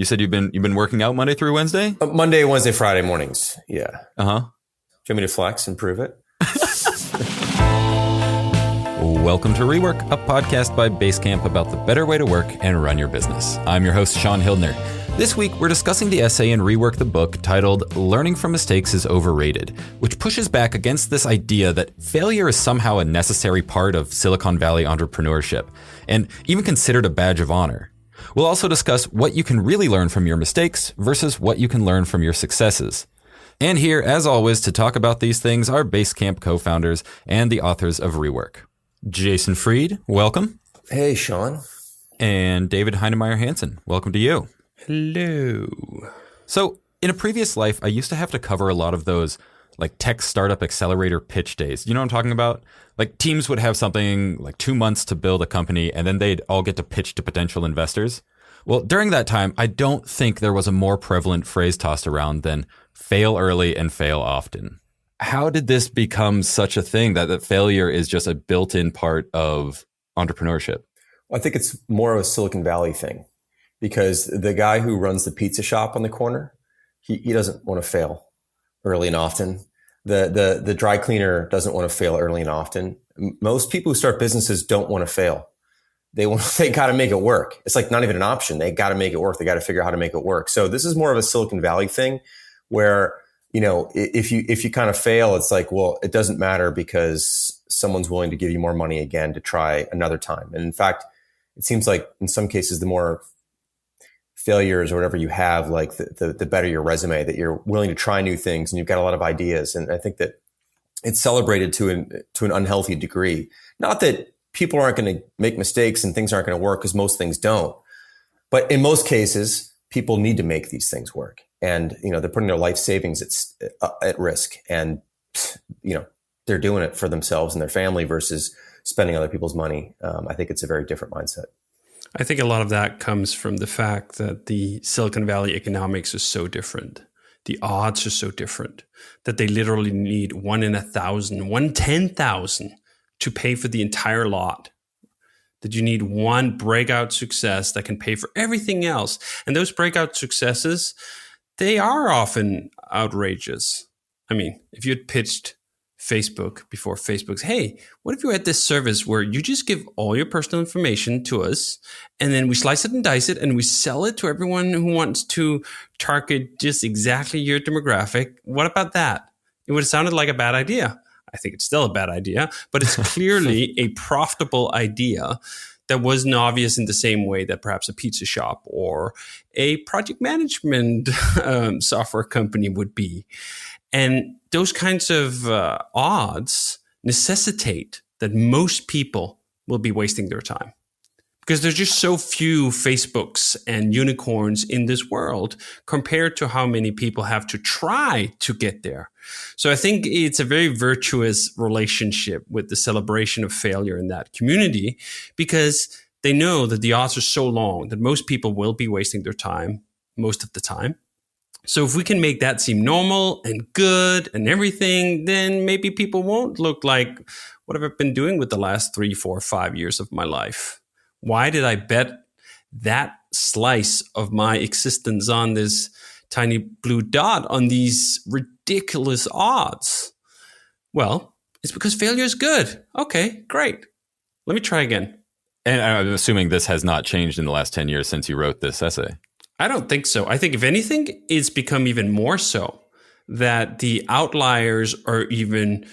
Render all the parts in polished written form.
You said you've been working out Monday through Wednesday? Monday, Wednesday, Friday mornings. Yeah. Uh-huh. Do you want me to flex and prove it? Welcome to Rework, a podcast by Basecamp about the better way to work and run your business. I'm your host, Sean Hildner. This week, we're discussing the essay in Rework the book titled Learning from Mistakes is Overrated, which pushes back against this idea that failure is somehow a necessary part of Silicon Valley entrepreneurship, and even considered a badge of honor. We'll also discuss what you can really learn from your mistakes versus what you can learn from your successes. And here, as always, to talk about these things are Basecamp co-founders and the authors of Rework. Jason Fried, welcome. Hey, Sean. And David Heinemeier Hansen, welcome to you. Hello. So in a previous life, I used to have to cover a lot of those like tech startup accelerator pitch days. You know what I'm talking about? Like teams would have something like 2 months to build a company and then they'd all get to pitch to potential investors. Well, during that time, I don't think there was a more prevalent phrase tossed around than fail early and fail often. How did this become such a thing that failure is just a built-in part of entrepreneurship? I think it's more of a Silicon Valley thing because the guy who runs the pizza shop on the corner, he doesn't want to fail early and often. The dry cleaner doesn't want to fail early and often. Most people who start businesses don't want to fail. They got to make it work. It's like not even an option. They got to make it work. They got to figure out how to make it work. So this is more of a Silicon Valley thing where, you know, if you kind of fail, it's like, well, it doesn't matter because someone's willing to give you more money again to try another time. And in fact, it seems like in some cases, the more failures or whatever you have, like the better your resume, that you're willing to try new things and you've got a lot of ideas. And I think that it's celebrated to an unhealthy degree. Not that people aren't going to make mistakes and things aren't going to work, because most things don't. But in most cases, people need to make these things work. And, you know, they're putting their life savings at risk. And, you know, they're doing it for themselves and their family versus spending other people's money. I think it's a very different mindset. I think a lot of that comes from the fact that the Silicon Valley economics is so different. The odds are so different that they literally need 1 in 1,000, 1 in 10,000 to pay for the entire lot. That you need one breakout success that can pay for everything else. And those breakout successes, they are often outrageous. I mean, if you had pitched Facebook before Facebook's, hey, what if you had this service where you just give all your personal information to us and then we slice it and dice it and we sell it to everyone who wants to target just exactly your demographic? What about that? It would have sounded like a bad idea. I think it's still a bad idea, but it's clearly a profitable idea that wasn't obvious in the same way that perhaps a pizza shop or a project management software company would be. And those kinds of odds necessitate that most people will be wasting their time because there's just so few Facebooks and unicorns in this world compared to how many people have to try to get there. So I think it's a very virtuous relationship with the celebration of failure in that community because they know that the odds are so long that most people will be wasting their time most of the time. So if we can make that seem normal and good and everything, then maybe people won't look like what have I been doing with the last 3, 4, 5 years of my life? Why did I bet that slice of my existence on this tiny blue dot on these ridiculous odds? Well, it's because failure is good. Okay, great. Let me try again. And I'm assuming this has not changed in the last 10 years since you wrote this essay. I don't think so. I think if anything, it's become even more so that the outliers are even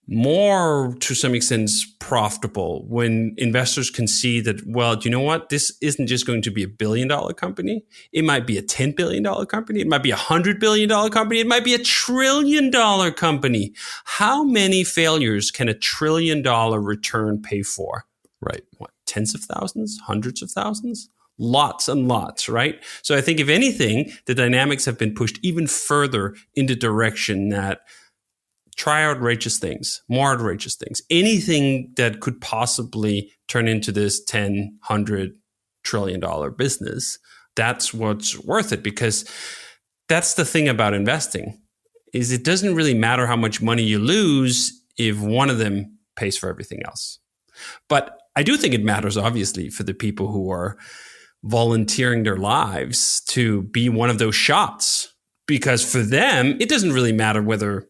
more, to some extent, profitable when investors can see that, well, do you know what? This isn't just going to be $1 billion company. It might be a $10 billion company. It might be a $100 billion company. It might be a $1 trillion company. How many failures can a $1 trillion return pay for? Right. What, tens of thousands, hundreds of thousands? Lots and lots, right? So I think if anything, the dynamics have been pushed even further in the direction that try outrageous things, more outrageous things, anything that could possibly turn into this 10, 100 trillion dollar business. That's what's worth it, because that's the thing about investing is it doesn't really matter how much money you lose if one of them pays for everything else. But I do think it matters, obviously, for the people who are volunteering their lives to be one of those shots. Because for them, it doesn't really matter whether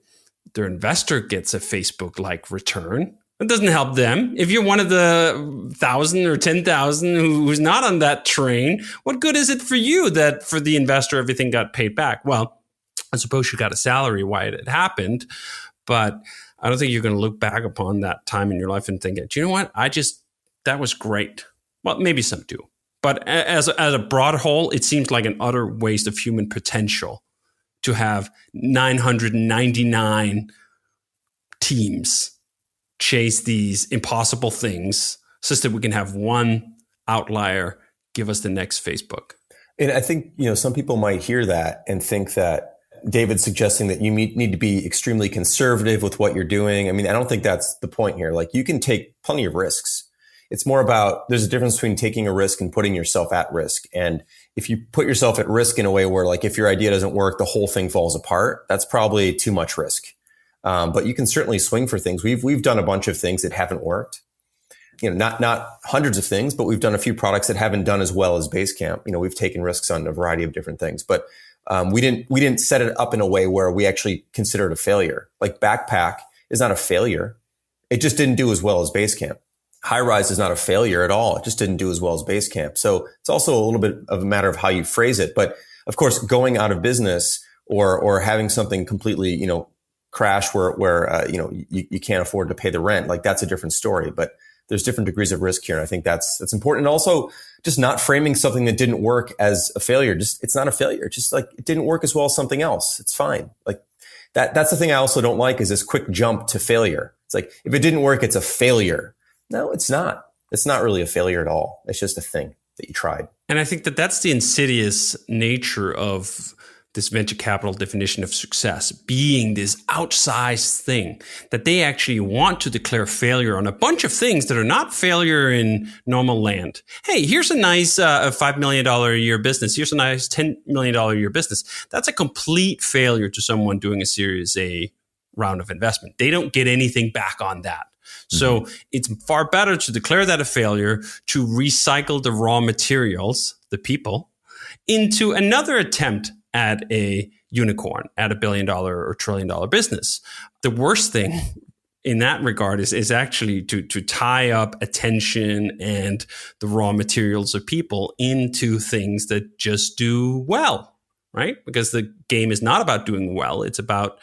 their investor gets a Facebook-like return. It doesn't help them. If you're one of the 1,000 or 10,000 who's not on that train, what good is it for you that for the investor everything got paid back? Well, I suppose you got a salary while it happened, but I don't think you're going to look back upon that time in your life and think, do you know what? That was great. Well, maybe some do. But as a broad whole, it seems like an utter waste of human potential to have 999 teams chase these impossible things so that we can have one outlier give us the next Facebook. And I think, some people might hear that and think that David's suggesting that you need to be extremely conservative with what you're doing. I mean, I don't think that's the point here. Like, you can take plenty of risks. It's more about, there's a difference between taking a risk and putting yourself at risk. And if you put yourself at risk in a way where, like, if your idea doesn't work, the whole thing falls apart, that's probably too much risk. But you can certainly swing for things. We've done a bunch of things that haven't worked. Not hundreds of things, but we've done a few products that haven't done as well as Basecamp. We've taken risks on a variety of different things, but we didn't set it up in a way where we actually consider it a failure. Like, Backpack is not a failure. It just didn't do as well as Basecamp. High Rise is not a failure at all. It just didn't do as well as Basecamp. So it's also a little bit of a matter of how you phrase it. But of course, going out of business or having something completely, crash where you can't afford to pay the rent, like, that's a different story. But there's different degrees of risk here. And I think that's important. And also, just not framing something that didn't work as a failure. It's not a failure. Just like, it didn't work as well as something else. It's fine. Like, that's the thing I also don't like, is this quick jump to failure. It's like, if it didn't work, it's a failure. No, it's not. It's not really a failure at all. It's just a thing that you tried. And I think that's the insidious nature of this venture capital definition of success, being this outsized thing that they actually want to declare failure on a bunch of things that are not failure in normal land. Hey, here's a nice $5 million a year business. Here's a nice $10 million a year business. That's a complete failure to someone doing a Series A round of investment. They don't get anything back on that. So it's far better to declare that a failure, to recycle the raw materials, the people, into another attempt at a unicorn, at $1 billion or $1 trillion business. The worst thing in that regard is actually to tie up attention and the raw materials of people into things that just do well, right? Because the game is not about doing well. It's about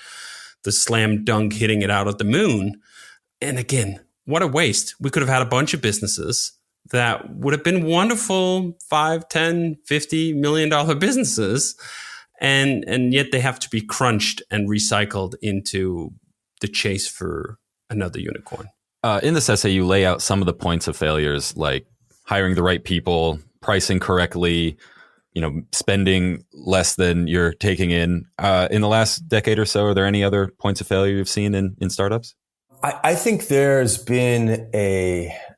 the slam dunk hitting it out of the moon. And again, what a waste. We could have had a bunch of businesses that would have been wonderful $5, $10, $50 million businesses. And yet they have to be crunched and recycled into the chase for another unicorn. In this essay, you lay out some of the points of failures, like hiring the right people, pricing correctly, spending less than you're taking in. In the last decade or so, are there any other points of failure you've seen in startups? I think there's been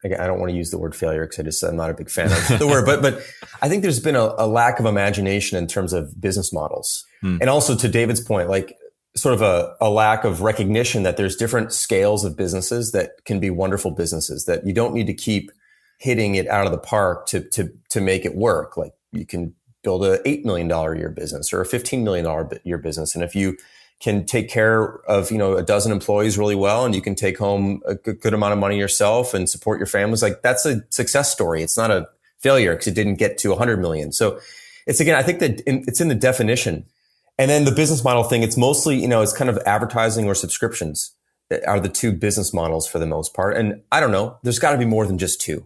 again, I don't want to use the word failure because I'm not a big fan of the word, but I think there's been a lack of imagination in terms of business models. And also, to David's point, like, sort of a lack of recognition that there's different scales of businesses that can be wonderful businesses, that you don't need to keep hitting it out of the park to make it work. Like, you can build a $8 million a year business or a $15 million a year business. And if you can take care of, a dozen employees really well, and you can take home a good amount of money yourself and support your families, like, that's a success story. It's not a failure because it didn't get to 100 million. So it's, again, I think that it's in the definition. And then the business model thing, it's mostly, it's kind of advertising or subscriptions that are the two business models for the most part. And I don't know, there's got to be more than just two.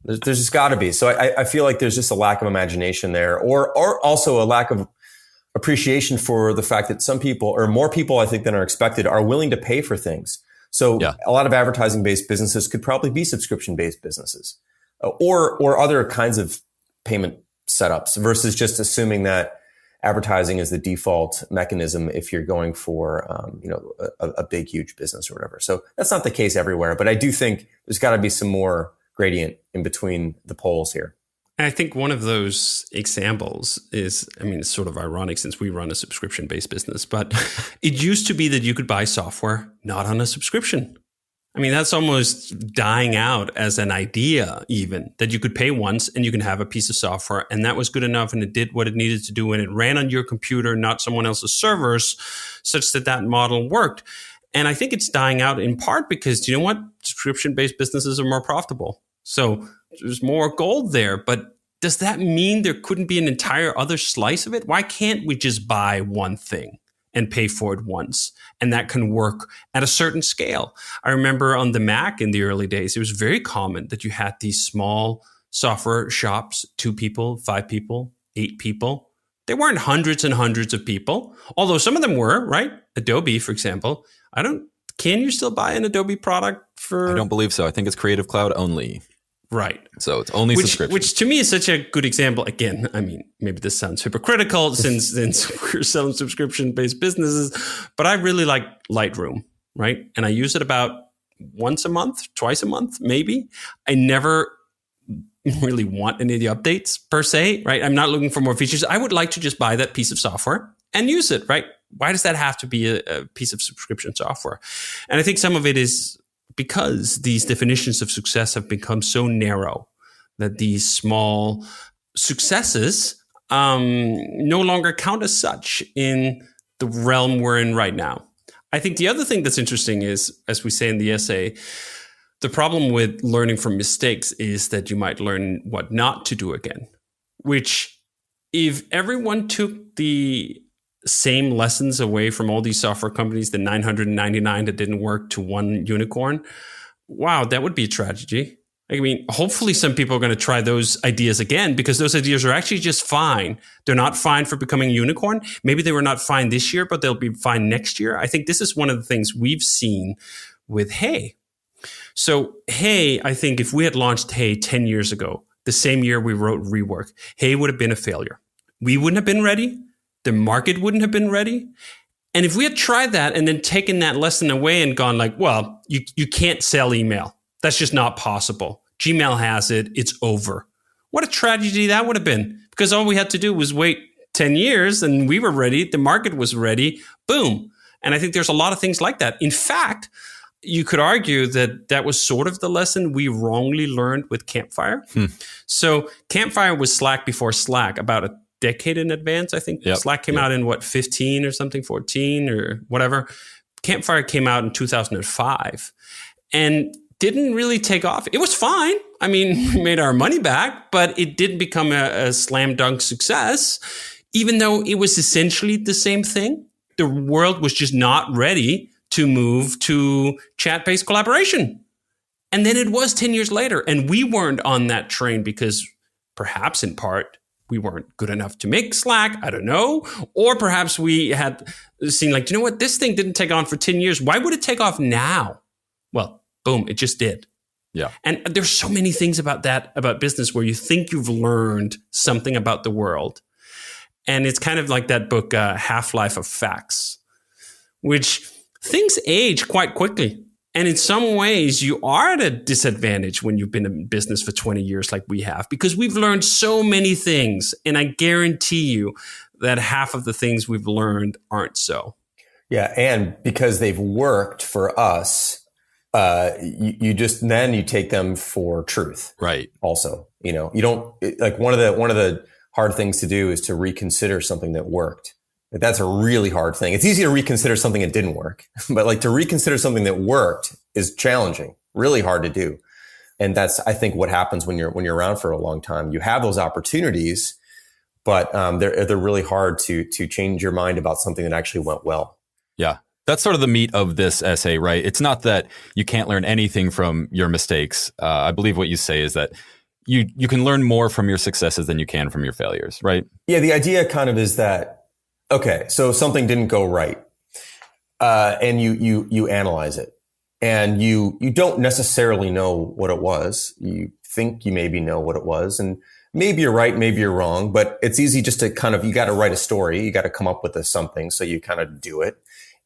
There's just got to be. So I feel like there's just a lack of imagination there, or also a lack of appreciation for the fact that some people, or more people, I think, than are expected, are willing to pay for things. So a lot of advertising-based businesses could probably be subscription-based businesses, or other kinds of payment setups, versus just assuming that advertising is the default mechanism if you're going for, a big, huge business or whatever. So that's not the case everywhere, but I do think there's got to be some more gradient in between the poles here. And I think one of those examples is, it's sort of ironic since we run a subscription-based business, but it used to be that you could buy software not on a subscription. I mean, that's almost dying out as an idea, even that you could pay once and you can have a piece of software, and that was good enough and it did what it needed to do and it ran on your computer, not someone else's servers, such that that model worked. And I think it's dying out in part because, you know what? Subscription-based businesses are more profitable. So there's more gold there. But does that mean there couldn't be an entire other slice of it? Why can't we just buy one thing and pay for it once? And that can work at a certain scale. I remember on the Mac in the early days, it was very common that you had these small software shops, 2 people, 5 people, 8 people. They weren't hundreds and hundreds of people, although some of them were, right? Adobe, for example. Can you still buy an Adobe product for? I don't believe so. I think it's Creative Cloud only. Right. So it's only subscription. Which to me is such a good example. Again, I mean, maybe this sounds hypocritical since we're selling subscription-based businesses, but I really like Lightroom, right? And I use it about once a month, twice a month, maybe. I never really want any of the updates per se, right? I'm not looking for more features. I would like to just buy that piece of software and use it, right? Why does that have to be a piece of subscription software? And I think some of it is because these definitions of success have become so narrow that these small successes no longer count as such in the realm we're in right now. I think the other thing that's interesting is, as we say in the essay, the problem with learning from mistakes is that you might learn what not to do again, which if everyone took the same lessons away from all these software companies, the 999 that didn't work to one unicorn, wow, that would be a tragedy. I mean, hopefully some people are going to try those ideas again because those ideas are actually just fine. They're not fine for becoming a unicorn. Maybe they were not fine this year, but they'll be fine next year. I think this is one of the things we've seen with Hey. So Hey, I think if we had launched Hey 10 years ago, the same year we wrote Rework, Hey would have been a failure. We wouldn't have been ready. The market wouldn't have been ready. And if we had tried that and then taken that lesson away and gone like, well, you can't sell email. That's just not possible. Gmail has it. It's over. What a tragedy that would have been, because all we had to do was wait 10 years and we were ready. The market was ready. Boom. And I think there's a lot of things like that. In fact, you could argue that that was sort of the lesson we wrongly learned with Campfire. So Campfire was Slack before Slack, about a decade in advance. I think Slack came out in 15 or something, 14 or whatever. Campfire came out in 2005 and didn't really take off. It was fine. I mean, we made our money back, but it didn't become a slam dunk success, even though it was essentially the same thing. The world was just not ready to move to chat-based collaboration. And then it was 10 years later, and we weren't on that train because perhaps in part, we weren't good enough to make Slack. I don't know. Or perhaps we had seen like, you know what? This thing didn't take on for 10 years. Why would it take off now? Well, boom, it just did. Yeah. And there's so many things about that, about business, where you think you've learned something about the world. And it's kind of like that book, Half-Life of Facts, which things age quite quickly. And in some ways, you are at a disadvantage when you've been in business for 20 years like we have, because we've learned so many things. And I guarantee you that half of the things we've learned aren't so. Yeah. And because they've worked for us, you take them for truth. Right. Also, you don't like one of the hard things to do is to reconsider something that worked. That's a really hard thing. It's easy to reconsider something that didn't work, but like to reconsider something that worked is challenging, really hard to do. And that's, I think, what happens when you're around for a long time. You have those opportunities, but they're really hard to change your mind about something that actually went well. Yeah. That's sort of the meat of this essay, right? It's not that you can't learn anything from your mistakes. I believe what you say is that you can learn more from your successes than you can from your failures, right? Yeah. The idea kind of is that, okay, so something didn't go right, and you analyze it, and you don't necessarily know what it was. You think you maybe know what it was, and maybe you're right, maybe you're wrong. But it's easy just to kind of, you got to write a story, you got to come up with something, so you kind of do it,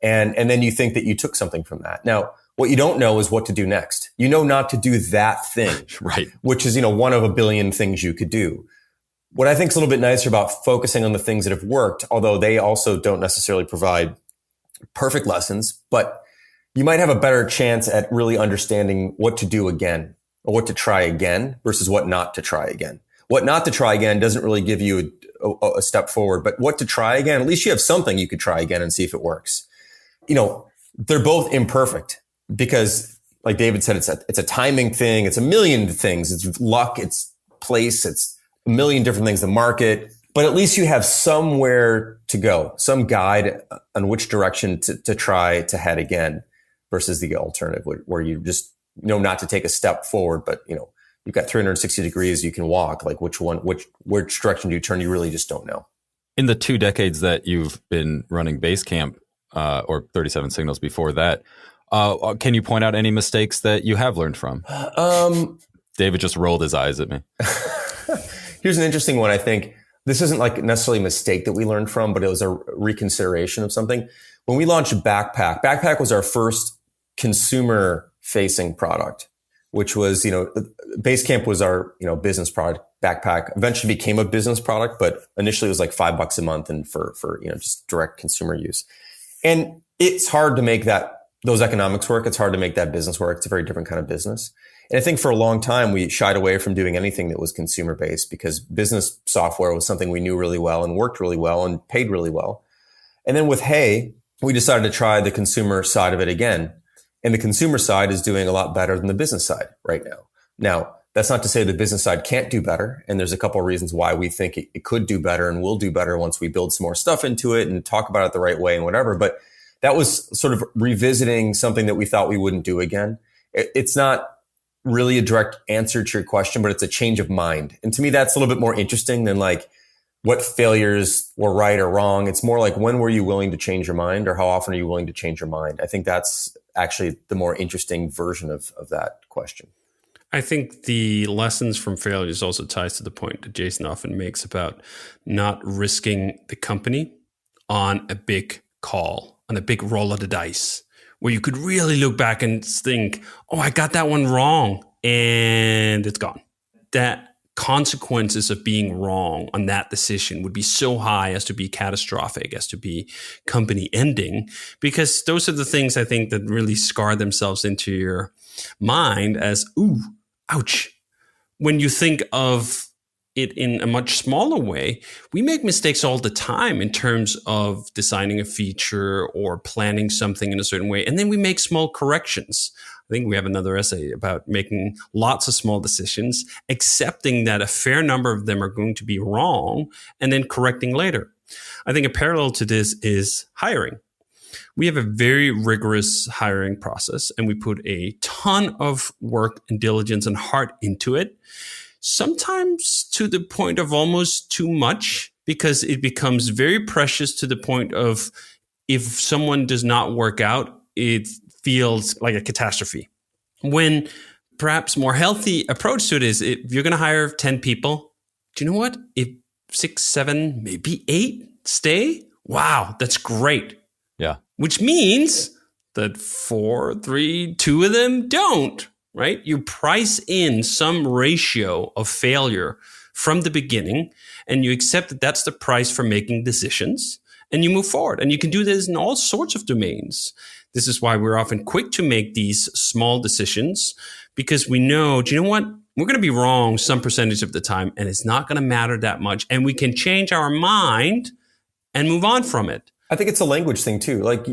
and then you think that you took something from that. Now, what you don't know is what to do next. You know not to do that thing, right? Which is one of a billion things you could do. What I think is a little bit nicer about focusing on the things that have worked, although they also don't necessarily provide perfect lessons, but you might have a better chance at really understanding what to do again or what to try again versus what not to try again. What not to try again doesn't really give you a step forward, but what to try again, at least you have something you could try again and see if it works. They're both imperfect because, like David said, it's a timing thing. It's a million things. It's luck. It's place. It's a million different things, the market. But at least you have somewhere to go, some guide on which direction to try to head again versus the alternative where you just know not to take a step forward, but you've got 360 degrees you can walk. Like which direction do you turn? You really just don't know. In the 2 decades that you've been running Basecamp, or 37 Signals before that, can you point out any mistakes that you have learned from? David just rolled his eyes at me. Here's an interesting one, I think. This isn't like necessarily a mistake that we learned from, but it was a reconsideration of something. When we launched Backpack was our first consumer facing product, which was, Basecamp was our, business product. Backpack eventually became a business product, but initially it was like $5 a month and for just direct consumer use. And it's hard to make those economics work. It's hard to make that business work. It's a very different kind of business. And I think for a long time, we shied away from doing anything that was consumer based because business software was something we knew really well and worked really well and paid really well. And then with Hey, we decided to try the consumer side of it again. And the consumer side is doing a lot better than the business side right now. Now, that's not to say the business side can't do better. And there's a couple of reasons why we think it could do better and will do better once we build some more stuff into it and talk about it the right way and whatever. But that was sort of revisiting something that we thought we wouldn't do again. It's not really a direct answer to your question, but it's a change of mind. And to me, that's a little bit more interesting than like what failures were right or wrong. It's more like, when were you willing to change your mind, or how often are you willing to change your mind? I think that's actually the more interesting version of that question. I think the lessons from failures also ties to the point that Jason often makes about not risking the company on a big call, on a big roll of the dice, where you could really look back and think, oh, I got that one wrong, and it's gone. That consequences of being wrong on that decision would be so high as to be catastrophic, as to be company ending, because those are the things I think that really scar themselves into your mind as, ooh, ouch. When you think of it in a much smaller way, we make mistakes all the time in terms of designing a feature or planning something in a certain way. And then we make small corrections. I think we have another essay about making lots of small decisions, accepting that a fair number of them are going to be wrong, and then correcting later. I think a parallel to this is hiring. We have a very rigorous hiring process, and we put a ton of work and diligence and heart into it. Sometimes to the point of almost too much, because it becomes very precious to the point of, if someone does not work out, it feels like a catastrophe. When perhaps more healthy approach to it is, if you're going to hire 10 people, do you know what? If 6, 7, maybe 8 stay, wow, that's great. Yeah. Which means that 4, 3, 2 of them don't. Right? You price in some ratio of failure from the beginning, and you accept that that's the price for making decisions, and you move forward. And you can do this in all sorts of domains. This is why we're often quick to make these small decisions, because we know, do you know what? We're going to be wrong some percentage of the time, and it's not going to matter that much. And we can change our mind and move on from it. I think it's a language thing too. Like,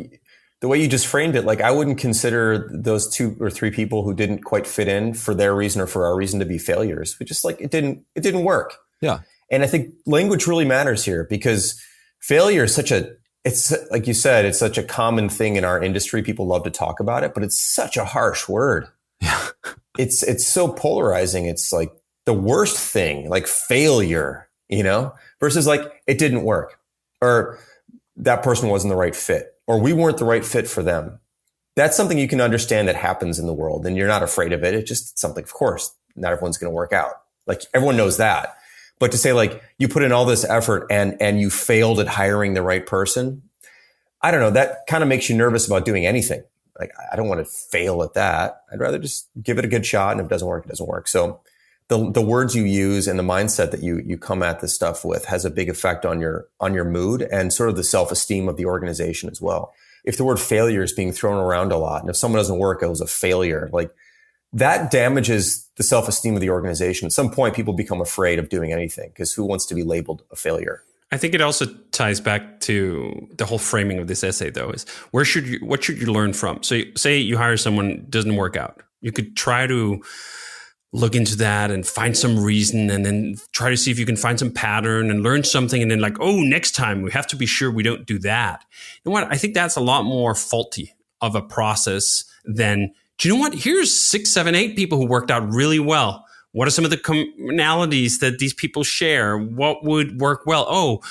the way you just framed it, like, I wouldn't consider those 2 or 3 people who didn't quite fit in for their reason or for our reason to be failures. We just, like, it didn't work. Yeah. And I think language really matters here, because failure is it's like you said, it's such a common thing in our industry. People love to talk about it, but it's such a harsh word. Yeah. It's so polarizing. It's like the worst thing, like failure, versus like, it didn't work, or that person wasn't the right fit, or we weren't the right fit for them. That's something you can understand that happens in the world, and you're not afraid of it. It's just something, of course, not everyone's going to work out. Like, everyone knows that. But to say, like, you put in all this effort and you failed at hiring the right person, I don't know, that kind of makes you nervous about doing anything. Like, I don't want to fail at that. I'd rather just give it a good shot. And if it doesn't work, it doesn't work. So the words you use and the mindset that you come at this stuff with has a big effect on your mood and sort of the self-esteem of the organization as well. if the word failure is being thrown around a lot, and if someone doesn't work, it was a failure, like that damages the self-esteem of the organization. At some point, people become afraid of doing anything because who wants to be labeled a failure? I think it also ties back to the whole framing of this essay, though, is what should you learn from? So say you hire someone, doesn't work out. You could try to look into that and find some reason, and then try to see if you can find some pattern and learn something. And then like, oh, next time we have to be sure we don't do that. You know what? I think that's a lot more faulty of a process than, do you know what? Here's 6, 7, 8 people who worked out really well. What are some of the commonalities that these people share? What would work well? Oh,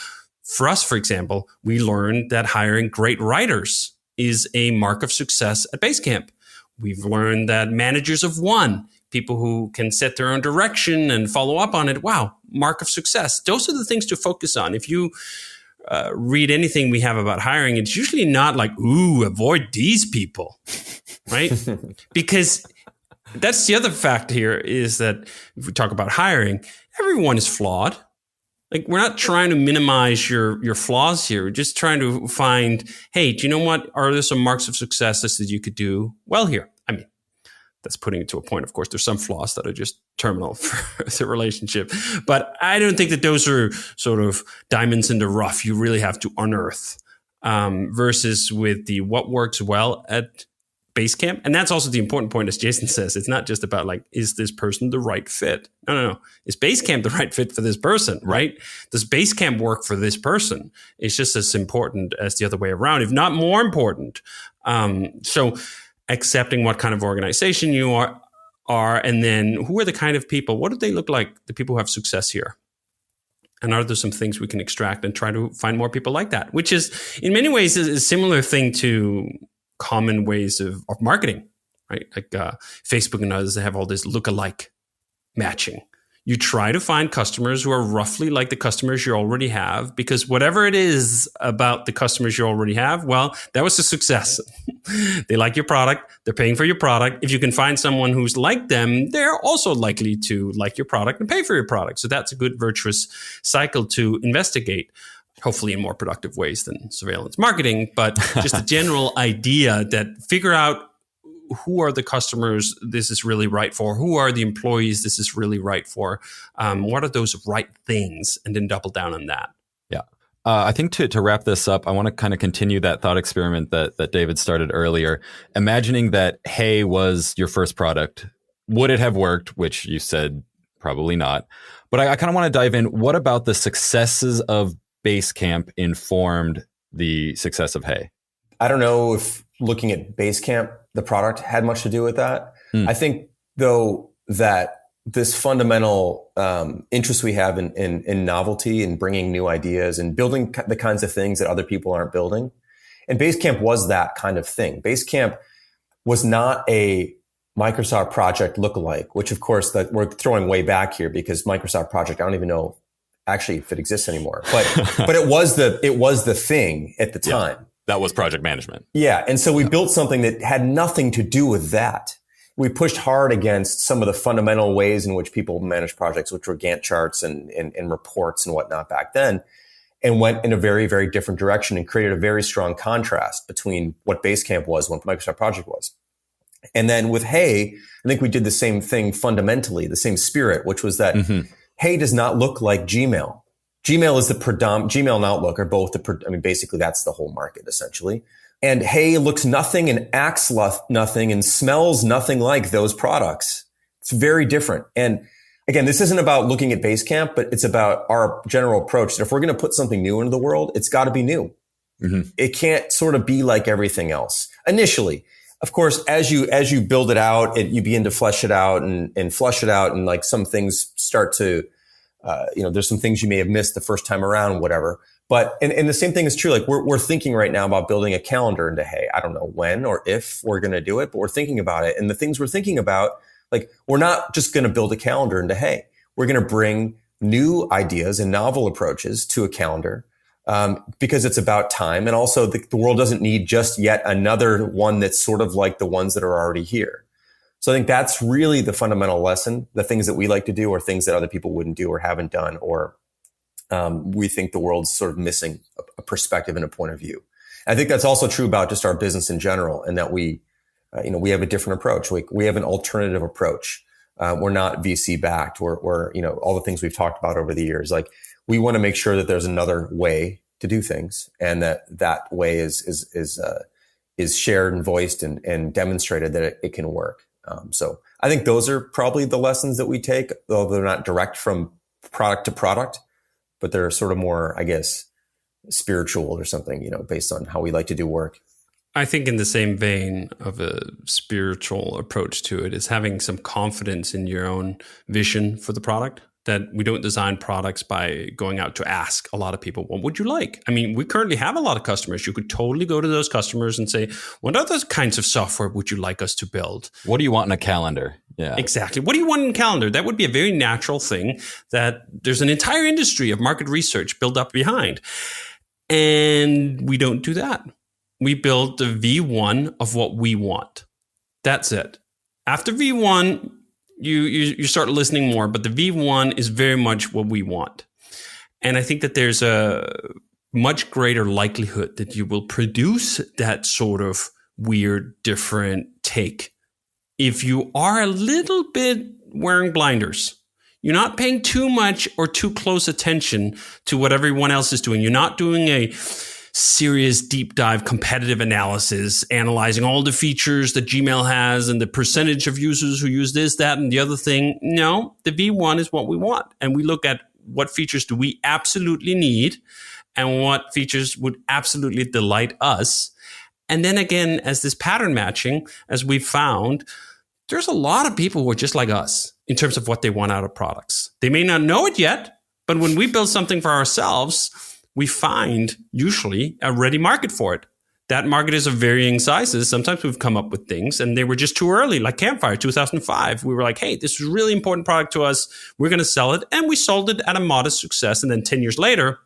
for us, for example, we learned that hiring great writers is a mark of success at Basecamp. We've learned that managers of one, people who can set their own direction and follow up on it, wow, mark of success. Those are the things to focus on. If you read anything we have about hiring, it's usually not like, ooh, avoid these people, right? Because that's the other fact here is that if we talk about hiring, everyone is flawed. Like, we're not trying to minimize your flaws here. We're just trying to find, hey, do you know what? Are there some marks of success that you could do well here? I mean, that's putting it to a point. Of course, there's some flaws that are just terminal for the relationship. But I don't think that those are sort of diamonds in the rough you really have to unearth versus with the what works well at Basecamp. And that's also the important point, as Jason says. It's not just about like, is this person the right fit? No. Is Basecamp the right fit for this person, right? Does Basecamp work for this person? It's just as important as the other way around, if not more important. So accepting what kind of organization you are, and then who are the kind of people, what do they look like, the people who have success here? And are there some things we can extract and try to find more people like that? Which is, in many ways, is a similar thing to common ways of marketing, right? Like Facebook and others, they have all this look-alike matching. You try to find customers who are roughly like the customers you already have, because whatever it is about the customers you already have, well, that was a success. They like your product. They're paying for your product. If you can find someone who's like them, they're also likely to like your product and pay for your product. So that's a good virtuous cycle to investigate. Hopefully in more productive ways than surveillance marketing, but just a general idea that figure out who are the customers this is really right for, who are the employees this is really right for, what are those right things, and then double down on that. Yeah. I think to wrap this up, I want to kind of continue that thought experiment that David started earlier. Imagining that Hey was your first product, would it have worked? Which you said probably not. But I kind of want to dive in. What about the successes of Basecamp informed the success of Hey? I don't know if looking at Basecamp, the product, had much to do with that. I think, though, that this fundamental interest we have in novelty and bringing new ideas and building the kinds of things that other people aren't building. And Basecamp was that kind of thing. Basecamp was not a Microsoft project lookalike, which, of course, that we're throwing way back here because Microsoft project, I don't even know actually if it exists anymore, but it was the thing at the time. Yeah, that was project management. Yeah. And so we built something that had nothing to do with that. We pushed hard against some of the fundamental ways in which people manage projects, which were Gantt charts and reports and whatnot back then, and went in a very, very different direction and created a very strong contrast between what Basecamp was, what Microsoft Project was. And then with Hey, I think we did the same thing fundamentally, the same spirit, which was that Hey does not look like Gmail. Gmail is the Gmail and Outlook are both basically that's the whole market essentially. And Hey looks nothing and acts nothing and smells nothing like those products. It's very different. And again, this isn't about looking at Basecamp, but it's about our general approach. That if we're going to put something new into the world, it's got to be new. It can't sort of be like everything else initially. Of course, as you build it out, you begin to flesh it out and flush it out. And like some things start to, there's some things you may have missed the first time around, whatever. But, and the same thing is true. Like we're thinking right now about building a calendar into Hey. I don't know when or if we're going to do it, but we're thinking about it. And the things we're thinking about, like we're not just going to build a calendar into Hey. We're going to bring new ideas and novel approaches to a calendar. Because it's about time. And also the world doesn't need just yet another one that's sort of like the ones that are already here. So I think that's really the fundamental lesson. The things that we like to do or things that other people wouldn't do or haven't done, or we think the world's sort of missing a perspective and a point of view. I think that's also true about just our business in general, and that we have a different approach. We have an alternative approach. We're not VC backed. We're all the things we've talked about over the years. Like, we want to make sure that there's another way to do things, and that way is shared and voiced and demonstrated that it can work. So I think those are probably the lessons that we take, though they're not direct from product to product, but they're sort of more, I guess, spiritual or something, based on how we like to do work. I think in the same vein of a spiritual approach to it is having some confidence in your own vision for the product, that we don't design products by going out to ask a lot of people, what would you like? I mean, we currently have a lot of customers. You could totally go to those customers and say, what other kinds of software would you like us to build? What do you want in a calendar? Yeah, exactly. What do you want in a calendar? That would be a very natural thing that there's an entire industry of market research built up behind. And we don't do that. We build the V1 of what we want. That's it. After V1, you start listening more, but the V1 is very much what we want. And I think that there's a much greater likelihood that you will produce that sort of weird, different take if you are a little bit wearing blinders. You're not paying too much or too close attention to what everyone else is doing. You're not doing a serious deep dive competitive analysis, analyzing all the features that Gmail has and the percentage of users who use this, that, and the other thing. No, the V1 is what we want. And we look at what features do we absolutely need and what features would absolutely delight us. And then again, as this pattern matching, as we found, there's a lot of people who are just like us in terms of what they want out of products. They may not know it yet, but when we build something for ourselves, we find usually a ready market for it. That market is of varying sizes. Sometimes we've come up with things and they were just too early, like Campfire 2005. We were like, hey, this is a really important product to us. We're going to sell it. And we sold it at a modest success. And then 10 years later,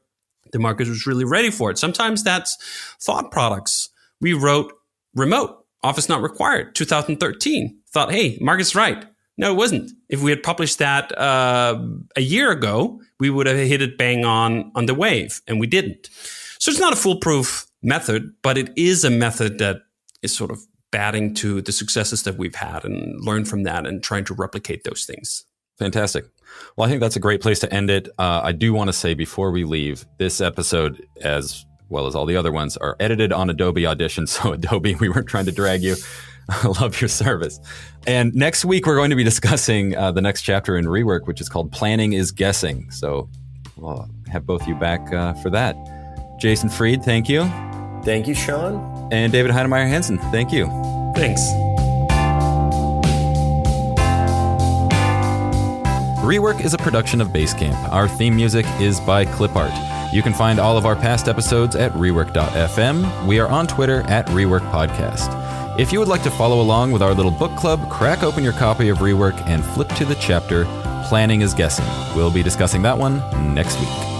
the market was really ready for it. Sometimes that's thought products. We wrote remote, office not required, 2013. Thought, hey, market's right. No, it wasn't. If we had published that a year ago, we would have hit it bang on the wave, and we didn't. So it's not a foolproof method, but it is a method that is sort of batting to the successes that we've had and learn from that and trying to replicate those things. Fantastic. Well, I think that's a great place to end it. I do want to say before we leave, this episode, as well as all the other ones, are edited on Adobe Audition. So Adobe, we weren't trying to drag you. I love your service. And next week, we're going to be discussing the next chapter in Rework, which is called Planning is Guessing. So we'll have both of you back for that. Jason Fried, thank you. Thank you, Sean. And David Heinemeier Hansen, thank you. Thanks. Rework is a production of Basecamp. Our theme music is by Clipart. You can find all of our past episodes at rework.fm. We are on Twitter at Rework Podcast. If you would like to follow along with our little book club, crack open your copy of Rework and flip to the chapter Planning is Guessing. We'll be discussing that one next week.